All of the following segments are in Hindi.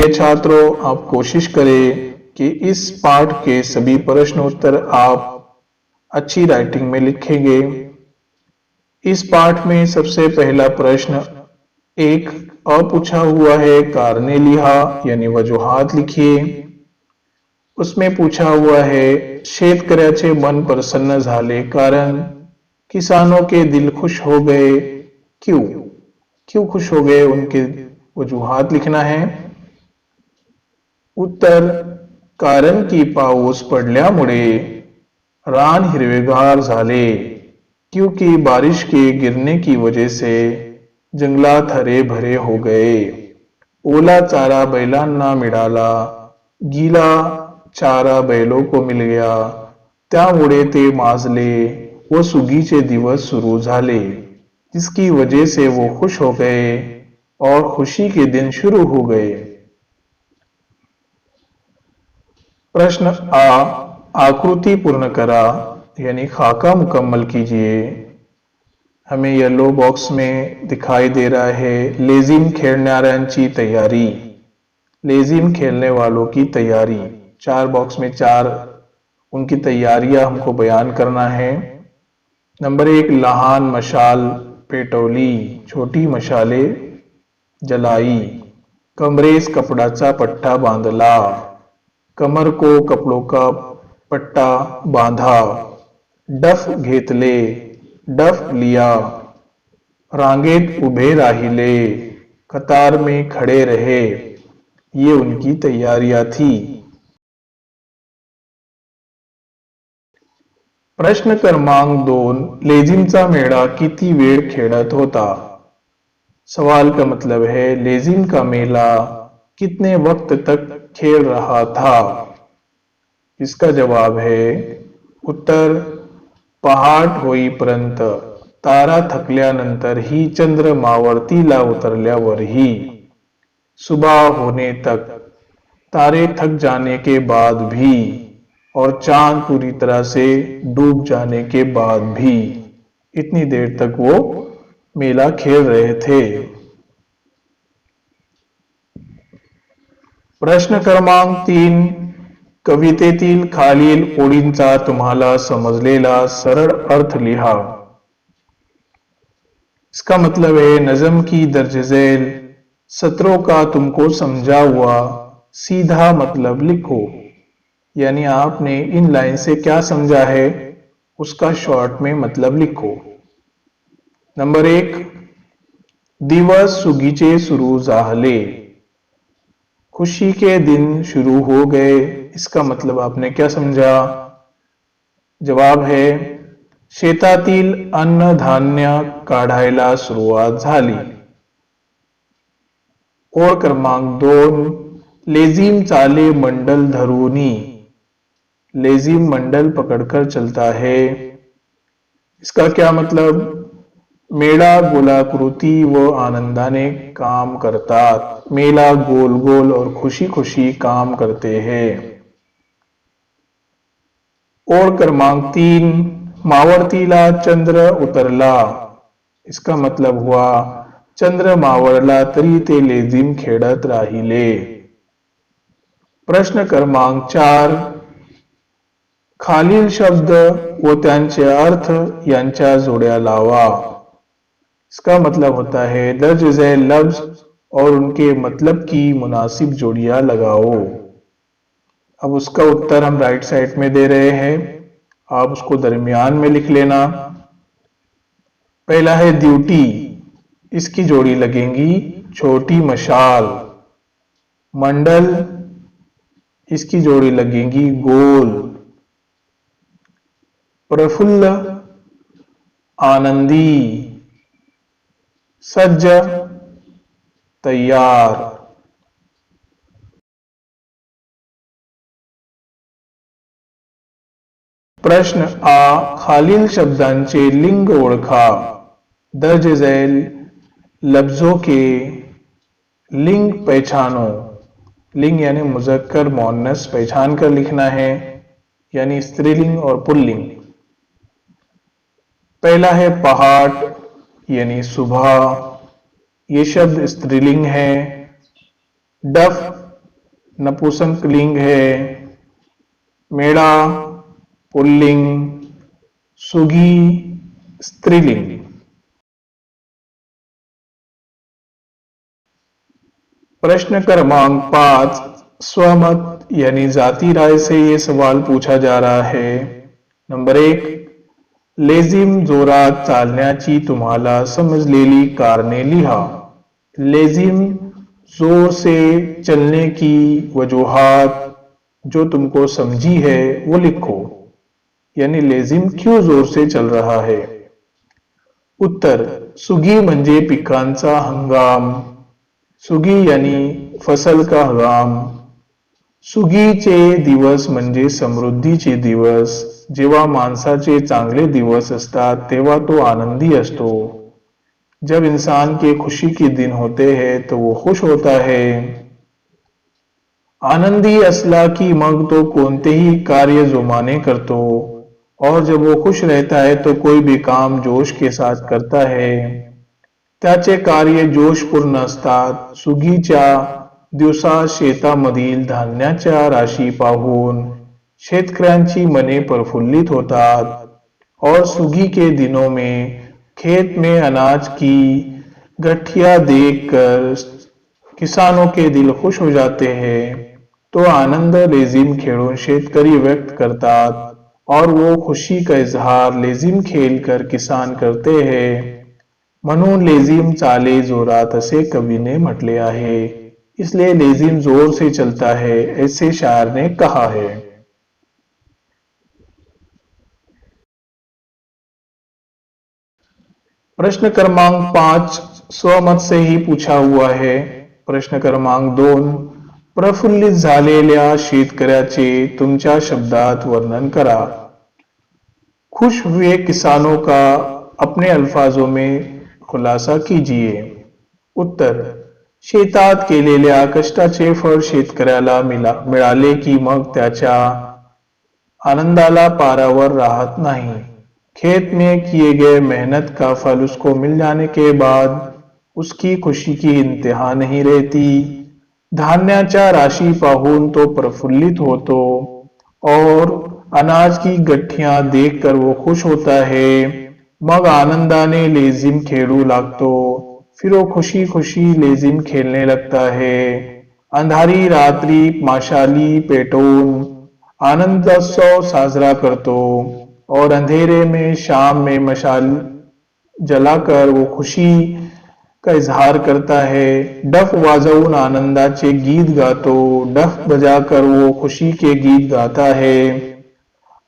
प्रिय छात्रों, आप कोशिश करें कि इस पाठ के सभी प्रश्न उत्तर आप अच्छी राइटिंग में लिखेंगे। इस पाठ में सबसे पहला प्रश्न एक अपूछा हुआ है, कारणे लिहा यानी वजूहात लिखिए। उसमें पूछा हुआ है, शेतकऱ्याचे मन प्रसन्न झाले कारण किसानों के दिल खुश हो गए। क्यों क्यों खुश हो गए, उनके वजूहात लिखना है। उत्तर, कारण की पाऊस पडल्यामुळे रान हिरवेगार झाले, क्योंकि बारिश के गिरने की वजह से जंगलात हरे भरे हो गए। ओला चारा बैलांना मिळाला, गीला चारा बैलों को मिल गया, त्यामुळे ते माजले व सुगीचे दिवस सुरू झाले, जिसकी वजह से वो खुश हो गए और खुशी के दिन शुरू हो गए। प्रश्न आ, आकृति पूर्ण करा यानी खाका मुकम्मल कीजिए। हमें येलो बॉक्स में दिखाई दे रहा है लेजिम खेळणाऱ्यांची तैयारी, लेजिम खेलने वालों की तैयारी। 4 बॉक्स में 4 उनकी तैयारियां हमको बयान करना है। नंबर 1, लहान मशाल पेटवली, छोटी मशाले जलाई। कमरेस कपडाचा पट्टा बांधला, कमर को कपड़ों का पट्टा बांधा। डफ घेतले, डफ लिया। रांगेत उभे राहिले, कतार में खड़े रहे। ये उनकी तैयारियां थी। प्रश्न क्रमांक 2, लेझिमचा मेळा किती वेळ खेळत होता। सवाल का मतलब है, लेजिम का मेला कितने वक्त तक खेल रहा था। इसका जवाब है उत्तर, पहाट होईपर्यंत, तारा थकल्यानंतरही, चंद्र मावळतीला उतरल्यावरही। सुबह होने तक, तारे थक जाने के बाद भी, और चांद पूरी तरह से डूब जाने के बाद भी। इतनी देर तक वो मेला खेल रहे थे। प्रश्न क्रमांक 3, कवितेतील खालील ओळींचा तुम्हाला समजलेला सरळ अर्थ लिहा। इसका मतलब है, नज़म की दर्ज झैल सत्रों का तुमको समझा हुआ सीधा मतलब लिखो। यानी आपने इन लाइन से क्या समझा है उसका शॉर्ट में मतलब लिखो। नंबर 1, दिवस सुगीचे सुरू झाले, खुशी के दिन शुरू हो गए। इसका मतलब आपने क्या समझा। जवाब है, शेतातील अन्नधान्य काढायला सुरुवात झाली। और क्रमांक 2, लेजिम चाले मंडल धरूनी, लेजिम मंडल पकड़कर चलता है। इसका क्या मतलब, मेळा गोलाकृती व आनंदाने काम करतात। मेला गोल गोल और खुशी खुशी काम करते हैं। और क्रमांक 3, मावळतीला चंद्र उतरला। इसका मतलब हुआ, चंद्र मावळला तरी ते लेझिम खेळत राहिले। प्रश्न क्रमांक 4, खालील शब्द व त्यांचे अर्थ यांच्या जोड्या लावा। इसका मतलब होता है, दर्ज झैल लफ्ज और उनके मतलब की मुनासिब जोड़ियां लगाओ। अब उसका उत्तर हम राइट साइड में दे रहे हैं, आप उसको दरमियान में लिख लेना। पहला है ड्यूटी, इसकी जोड़ी लगेंगी छोटी मशाल। मंडल, इसकी जोड़ी लगेंगी गोल। प्रफुल्ल, आनंदी। सज्ज, तैयार। प्रश्न आ, खालील शब्दांचे लिंग ओळखा। दर्ज झैल लफ्जों के लिंग पहचानो। लिंग यानी मुजक्कर मोन्नस पहचान कर लिखना है, यानी स्त्रीलिंग और पुल्लिंग। पहला है पहाट यानी सुबह, ये शब्द स्त्रीलिंग है। डफ नपुंसकलिंग है, मेढ़ा पुल्लिंग, सुगी स्त्रीलिंग। प्रश्न क्रमांक 5, स्वमत यानी जाती राय से ये सवाल पूछा जा रहा है। नंबर 1, लेझिम जोरात चालण्याची तुम्हाला समजलेली कारणे लिहा। लेझिम जोर से चलने की वजूहात जो तुमको समझी है वो लिखो, यानी लेझिम क्यों जोर से चल रहा है। उत्तर, सुगी म्हणजे पिकांचा हंगाम। सुगी यानी फसल का हंगाम। सुगीचे दिवस म्हणजे समृद्धीचे दिवस। जेव्हा माणसाचे चांगले दिवस असतात तेव्हा तो आनंदी असतो। जब इंसान के खुशी के दिन होते हैं तो वो खुश होता है। आनंदी असला की मग तो कोणतेही कार्य जोमाने करतो, और जब वो खुश रहता है तो कोई भी काम जोश के साथ करता है। त्याचे कार्य जोशपूर्ण असतात। सुगीच्या दिवसात शेतामधील धान्याच्या राशी पाहून शेतकऱ्यांची मने प्रफुल्लित होतात, और सुगी के दिनों में खेत में अनाज की गठिया देखकर किसानों के दिल खुश हो जाते हैं। तो आनंद लेझिम खेळून शेतकरी व्यक्त करतात, और वो खुशी का इजहार लेझिम खेलकर किसान करते हैं। म्हणून लेझिम चाले जोरात असे कवीने म्हटले आहे। इसलिए लेझिम जोर से चलता है, ऐसे शायर ने कहा है। प्रश्न क्रमांक 5 स्वमत से ही पूछा हुआ है। प्रश्न क्रमांक 2, प्रफुल्लित झालेल्या शेतकऱ्याचे तुमच्या शब्दात वर्णन करा। खुश हुए किसानों का अपने अल्फाजों में खुलासा कीजिए। उत्तर, शेतात केलेल्या कष्टाचे फळ शेतकऱ्याला मिळाले की मग त्याच्या आनंदाला पारावर राहत नहीं। खेत में किए गए मेहनत का फल उसको मिल जाने के बाद उसकी खुशी की इंतहा नहीं रहती। धान्याच्या राशी पाहून तो प्रफुल्लित होतो, और अनाज की गठियां देखकर वो खुश होता है। मग आनंदाने लेझिम खेळू लागतो। फिर वो खुशी खुशी लेझिम खेलने लगता है। अंधारी रात्री माशाली पेटवून आनंदोत्सव साजरा करतो, और अंधेरे में शाम में मशाल जलाकर वो खुशी का इजहार करता है। डफ वाजवून आनंदाचे गीत गातो। डफ बजाकर वो खुशी के गीत गाता है।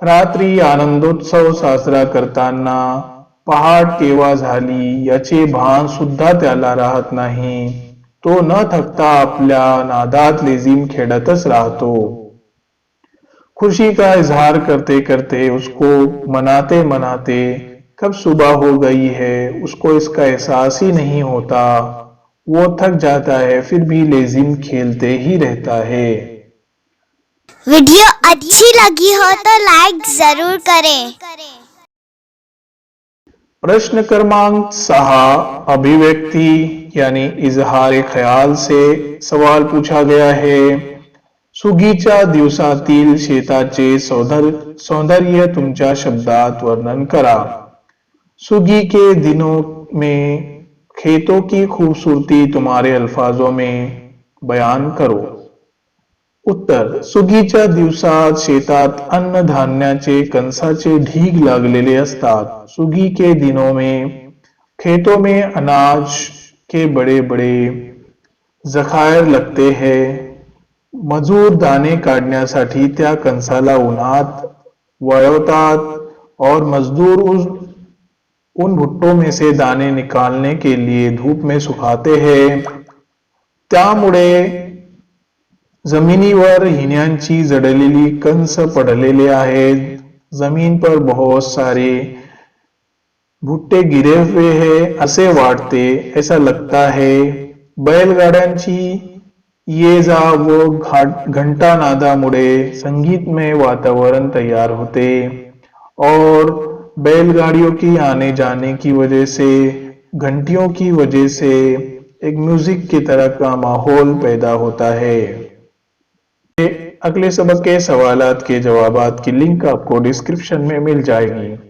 रात्री आनंदोत्सव साजरा करताना पहाट केव्हा झाली याचे भान सुद्धा त्याला राहत नाही। तो न थकता आपल्या नादात लेझिम खेळतच राहतो। खुशी का इजहार करते करते उसको मनाते मनाते कब सुबह हो गई है उसको इसका एहसास ही नहीं होता। वो थक जाता है फिर भी लेजिम खेलते ही रहता है। वीडियो अच्छी लगी हो तो लाइक जरूर करें। प्रश्न क्रमांक 6, अभिव्यक्ति यानी इजहार ख्याल से सवाल पूछा गया है। सुगीच्या दिवसातील शेताचे सौंदर्य तुमच्या शब्दात वर्णन करा। सुगी के दिनों में खेतों की खूबसूरती तुम्हारे अल्फाजों में बयान करो। उत्तर, सुगीच्या दिवसात शेतात अन्नधान्याचे कणसाचे ढीग लागलेले असतात। सुगी के दिनों में खेतों में अनाज के बड़े बड़े जखायर लगते हैं। मजूर दाणे काढण्यासाठी त्या कणसाला उन्हात वळवतात, और मजदूर उन भुट्टों में से दाने निकालने के लिए धूप में सुखाते हैं। त्यामुळे जमिनीवर हिन्यांची जडलेली कंस पडलेले आहेत। जमीन पर बहुत सारे भुट्टे गिरे हुए हैं ऐसे वाटते, ऐसा लगता है। बैलगाड्यांची ये जा व घंटा नादामुळे संगीतमय वातावरण तैयार होते, और बैलगाड़ियों की आने जाने की वजह से, घंटियों की वजह से एक म्यूजिक की तरह का माहौल पैदा होता है। अगले सबक के सवालात के जवाबात की लिंक आपको डिस्क्रिप्शन में मिल जाएगी।